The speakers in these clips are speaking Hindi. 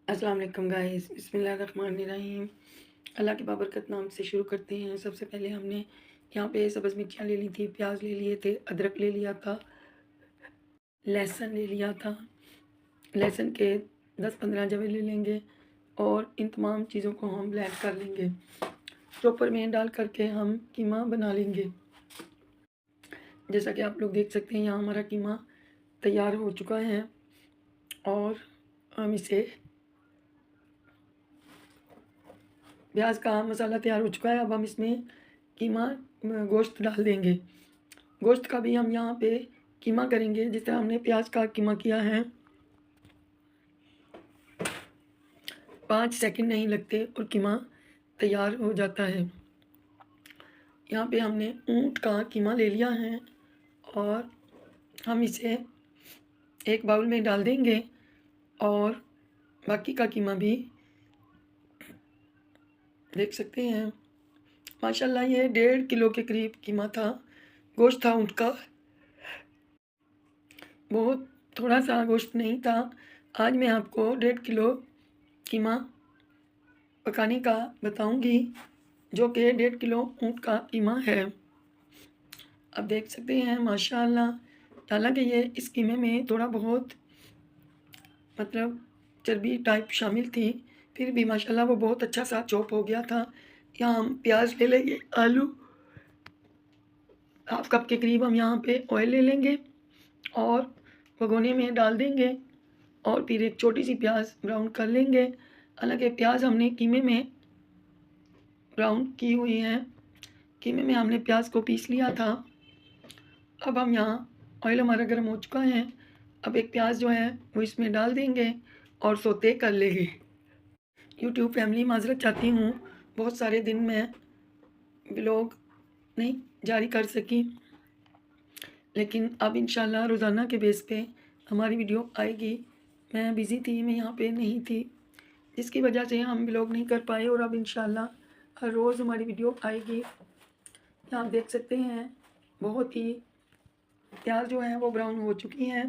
अस्सलाम वालेकुम गाइस, बिस्मिल्लाहिर्रहमानिर्रहीम। अल्लाह के बाबरकत नाम से शुरू करते हैं। सबसे पहले हमने यहाँ पे सब्ज़ मिर्चियाँ ले ली थी, प्याज ले लिए थे, अदरक ले लिया था, लहसुन ले लिया था। लहसुन के 10-15 जवे ले लेंगे और इन तमाम चीज़ों को हम ब्लेंड कर लेंगे। चॉपर में डाल करके हम कीमा बना लेंगे। जैसा कि आप लोग देख सकते हैं, यहाँ हमारा कीमा तैयार हो चुका है और हम इसे प्याज का मसाला तैयार हो चुका है। अब हम इसमें कीमा गोश्त डाल देंगे। गोश्त का भी हम यहाँ पे कीमा करेंगे जिस तरह हमने प्याज का कीमा किया है। 5 सेकंड नहीं लगते और कीमा तैयार हो जाता है। यहाँ पे हमने ऊँट का कीमा ले लिया है और हम इसे एक बाउल में डाल देंगे और बाकी का कीमा भी देख सकते हैं। माशाल्लाह ये 1.5 किलो के करीब कीमा था, गोश्त था ऊँट का। बहुत थोड़ा सा गोश्त नहीं था। आज मैं आपको 1.5 किलो कीमा पकाने का बताऊंगी, जो कि 1.5 किलो ऊँट का कीमा है। आप देख सकते हैं माशाल्लाह। हालांकि ये इस कीमे में थोड़ा बहुत मतलब चर्बी टाइप शामिल थी, फिर भी माशाल्लाह वो बहुत अच्छा सा चॉप हो गया था। यहाँ हम प्याज ले लेंगे, आलू हाफ कप के करीब हम यहाँ पे ऑयल ले लेंगे और भगोने में डाल देंगे और फिर एक छोटी सी प्याज ब्राउन कर लेंगे। हालांकि प्याज हमने कीमे में ब्राउन की हुई है, कीमे में हमने प्याज को पीस लिया था। अब हम यहाँ ऑयल हमारा गर्म हो चुका है। अब एक प्याज जो है वो इसमें डाल देंगे और सौते कर लेंगे। यूट्यूब फैमिली माजरत चाहती हूँ, बहुत सारे दिन में ब्लॉग नहीं जारी कर सकी, लेकिन अब इंशाल्लाह रोज़ाना के बेस पे हमारी वीडियो आएगी। मैं बिज़ी थी, मैं यहाँ पे नहीं थी, जिसकी वजह से हम ब्लॉग नहीं कर पाए और अब इंशाल्लाह हर रोज़ हमारी वीडियो आएगी। आप देख सकते हैं बहुत ही प्याज जो है वो ब्राउन हो चुकी हैं।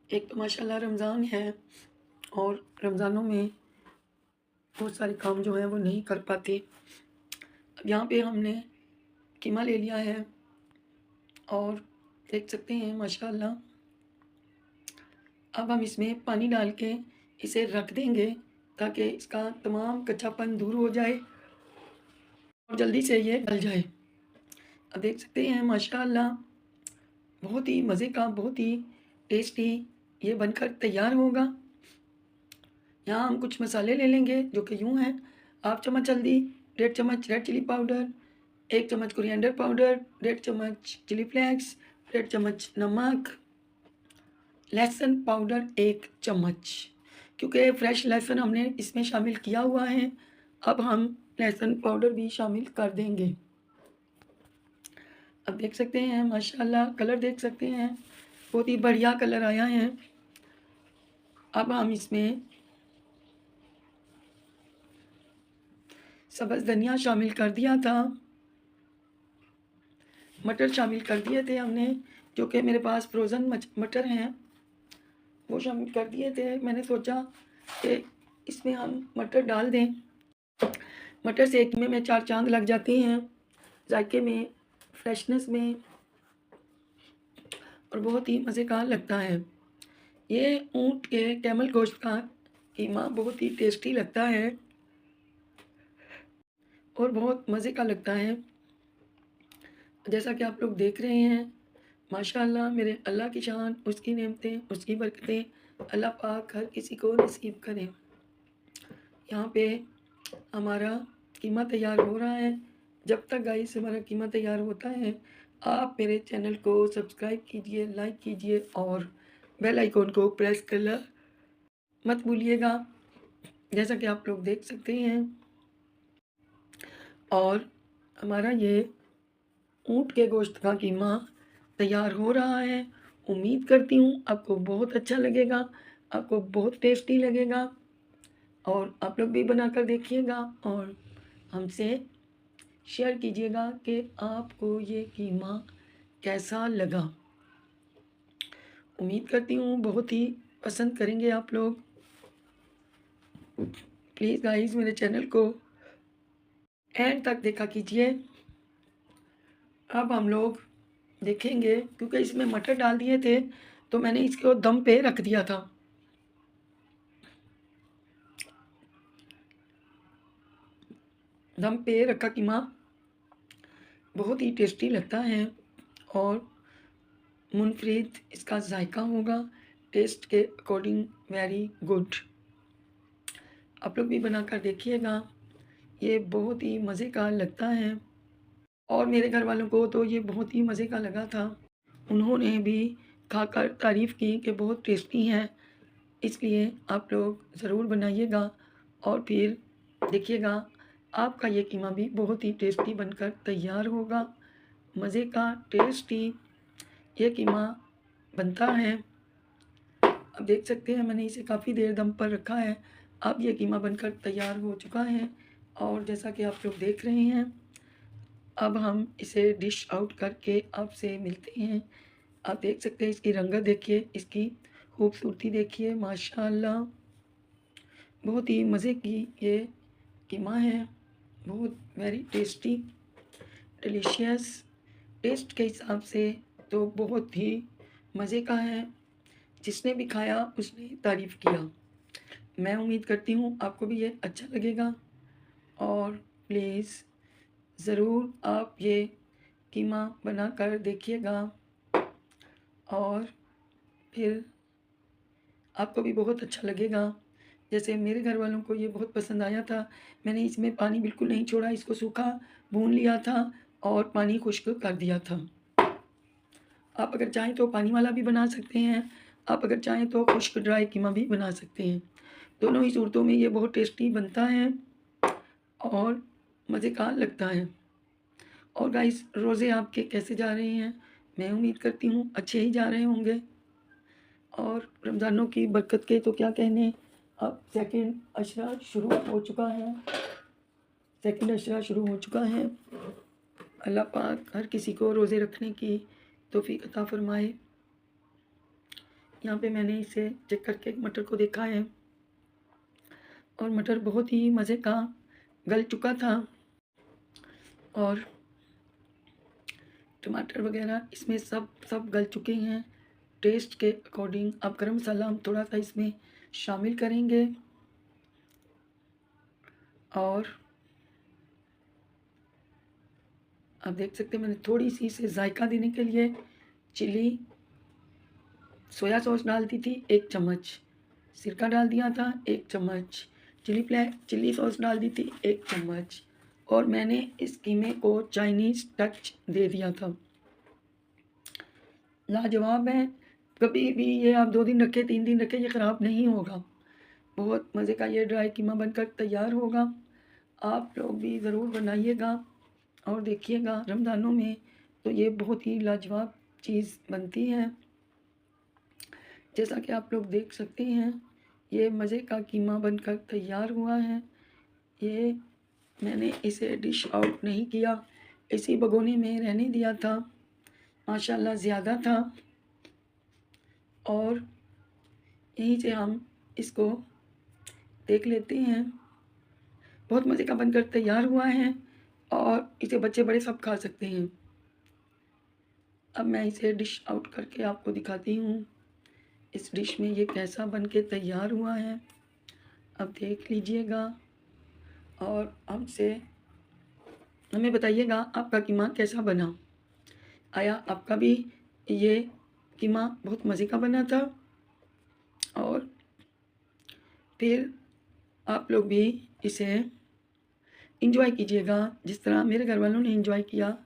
एक तो माशाल्लाह रमज़ान है और रमज़ानों में बहुत सारे काम जो हैं वो नहीं कर पाते। अब यहाँ पे हमने कीमा ले लिया है और देख सकते हैं माशाल्लाह। अब हम इसमें पानी डाल के इसे रख देंगे ताकि इसका तमाम कच्चापन दूर हो जाए और जल्दी से ये गल जाए। अब देख सकते हैं माशाल्लाह बहुत ही मज़े का, बहुत ही टेस्टी ये बनकर तैयार होगा। यहाँ हम कुछ मसाले ले लेंगे जो कि यूँ हैं: हाफ चम्मच हल्दी, 1.5 चम्मच रेड चिली पाउडर, 1 चम्मच कोरिएंडर पाउडर, 1.5 चम्मच चिली फ्लेक्स, 1.5 चम्मच नमक, लहसुन पाउडर 1 चम्मच। क्योंकि फ्रेश लहसुन हमने इसमें शामिल किया हुआ है, अब हम लहसुन पाउडर भी शामिल कर देंगे। अब देख सकते हैं माशाल्लाह, कलर देख सकते हैं बहुत ही बढ़िया कलर आया है। अब हम इसमें सब्ज़ धनिया शामिल कर दिया था, मटर शामिल कर दिए थे हमने, जो कि मेरे पास फ्रोज़न मटर हैं वो शामिल कर दिए थे। मैंने सोचा कि इसमें हम मटर डाल दें, मटर से कीमे में 4 चाँद लग जाते हैं, जायके में, फ्रेशनेस में, और बहुत ही मज़े का लगता है। ये ऊँट के कैमल गोश्त का कीमा बहुत ही टेस्टी लगता है और बहुत मज़े का लगता है। जैसा कि आप लोग देख रहे हैं माशाल्लाह, मेरे अल्लाह की शान, उसकी नेमतें, उसकी बरकतें अल्लाह पाक हर किसी को नसीब करें। यहाँ पे हमारा कीमा तैयार हो रहा है। जब तक गाइस हमारा कीमा तैयार होता है, आप मेरे चैनल को सब्सक्राइब कीजिए, लाइक कीजिए और बेल आइकॉन को प्रेस करना मत भूलिएगा, जैसा कि आप लोग देख सकते हैं। और हमारा ये ऊँट के गोश्त का कीमा तैयार हो रहा है। उम्मीद करती हूँ आपको बहुत अच्छा लगेगा, आपको बहुत टेस्टी लगेगा और आप लोग भी बनाकर देखिएगा और हमसे शेयर कीजिएगा कि आपको ये कीमा कैसा लगा। उम्मीद करती हूँ बहुत ही पसंद करेंगे आप लोग। प्लीज़ गाइस मेरे चैनल को एंड तक देखा कीजिए। अब हम लोग देखेंगे, क्योंकि इसमें मटर डाल दिए थे तो मैंने इसको दम पे रख दिया था। दम पे रखा कीमा बहुत ही टेस्टी लगता है और मुनफरिद इसका जायका होगा, टेस्ट के अकॉर्डिंग वेरी गुड। आप लोग भी बनाकर देखिएगा, ये बहुत ही मज़े का लगता है और मेरे घर वालों को तो ये बहुत ही मज़े का लगा था। उन्होंने भी खाकर तारीफ़ की कि बहुत टेस्टी है। इसलिए आप लोग ज़रूर बनाइएगा और फिर देखिएगा आपका ये कीमा भी बहुत ही टेस्टी बनकर तैयार होगा। मज़े का टेस्टी ये कीमा बनता है। अब देख सकते हैं मैंने इसे काफ़ी देर दम पर रखा है। अब ये कीमा बनकर तैयार हो चुका है और जैसा कि आप लोग देख रहे हैं, अब हम इसे डिश आउट करके आपसे मिलते हैं। आप देख सकते हैं इसकी रंगत देखिए, इसकी खूबसूरती देखिए, माशाअल्लाह बहुत ही मज़े की ये कीमा है। बहुत वेरी टेस्टी, डिलीशियस, टेस्ट के हिसाब से तो बहुत ही मज़े का है। जिसने भी खाया उसने तारीफ़ किया। मैं उम्मीद करती हूँ आपको भी ये अच्छा लगेगा और प्लीज़ ज़रूर आप ये कीमा बनाकर देखिएगा और फिर आपको भी बहुत अच्छा लगेगा। जैसे मेरे घर वालों को ये बहुत पसंद आया था। मैंने इसमें पानी बिल्कुल नहीं छोड़ा, इसको सूखा भून लिया था और पानी खुश्क कर दिया था। आप अगर चाहें तो पानी वाला भी बना सकते हैं, आप अगर चाहें तो खुश्क ड्राई कीमा भी बना सकते हैं। दोनों ही सूरतों में ये बहुत टेस्टी बनता है और मज़े का लगता है। और गाइस रोज़े आपके कैसे जा रहे हैं? मैं उम्मीद करती हूँ अच्छे ही जा रहे होंगे और रमज़ानों की बरकत के तो क्या कहने। अब सेकंड अशरा शुरू हो चुका है, सेकंड अशरा शुरू हो चुका है। अल्लाह पाक हर किसी को रोज़े रखने की तौफीक अता फ़रमाए। यहाँ पे मैंने इसे चेक करके मटर को देखा है और मटर बहुत ही मज़े का गल चुका था और टमाटर वगैरह इसमें सब गल चुके हैं टेस्ट के अकॉर्डिंग। अब गरम मसाला हम थोड़ा सा इसमें शामिल करेंगे और आप देख सकते हैं मैंने थोड़ी सी इसे जायका देने के लिए चिली सोया सॉस डाल दी थी 1 चम्मच, सिरका डाल दिया था 1 चम्मच, चिली सॉस डाल दी थी 1 चम्मच और मैंने इस कीमे को चाइनीज़ टच दे दिया था। लाजवाब है, कभी भी ये आप 2 दिन रखें 3 दिन रखें ये ख़राब नहीं होगा। बहुत मज़े का ये ड्राई कीमा बनकर तैयार होगा। आप लोग भी ज़रूर बनाइएगा और देखिएगा रमज़ानों में तो ये बहुत ही लाजवाब चीज़ बनती है। जैसा कि आप लोग देख सकते हैं ये मज़े का कीमा बनकर तैयार हुआ है। ये मैंने इसे डिश आउट नहीं किया, इसी भगोने में रहने दिया था। माशाल्लाह ज़्यादा था और यहीं से हम इसको देख लेते हैं। बहुत मज़े का बनकर तैयार हुआ है और इसे बच्चे बड़े सब खा सकते हैं। अब मैं इसे डिश आउट करके आपको दिखाती हूँ इस डिश में ये कैसा बन के तैयार हुआ है। अब देख लीजिएगा और हमें बताइएगा आपका कीमा कैसा बना। आया आपका भी ये कीमा बहुत मज़े का बना था और फिर आप लोग भी इसे एंजॉय कीजिएगा जिस तरह मेरे घर वालों ने एंजॉय किया।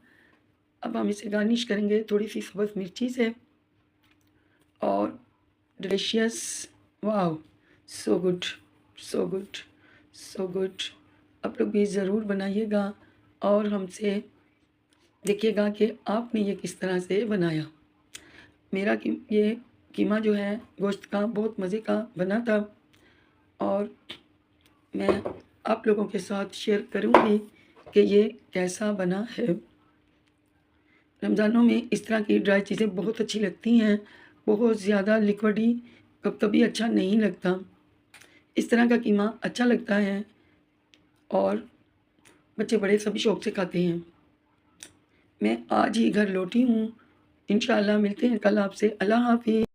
अब हम इसे गार्निश करेंगे थोड़ी सी सब्ज़ मिर्ची से और delicious, wow, so good, so good, so good. आप लोग भी ज़रूर बनाइएगा और हमसे देखिएगा कि आपने ये किस तरह से बनाया। मेरा ये कीमा जो है गोश्त का बहुत मज़े का बना था और मैं आप लोगों के साथ शेयर करूँगी कि ये कैसा बना है। रमज़ानों में इस तरह की ड्राई चीज़ें बहुत अच्छी लगती हैं, बहुत ज़्यादा लिक्विडी कभी अच्छा नहीं लगता। इस तरह का कीमा अच्छा लगता है और बच्चे बड़े सभी शौक़ से खाते हैं। मैं आज ही घर लौटी हूँ। इंशाअल्लाह मिलते हैं कल आपसे। अल्लाह हाफ़िज़।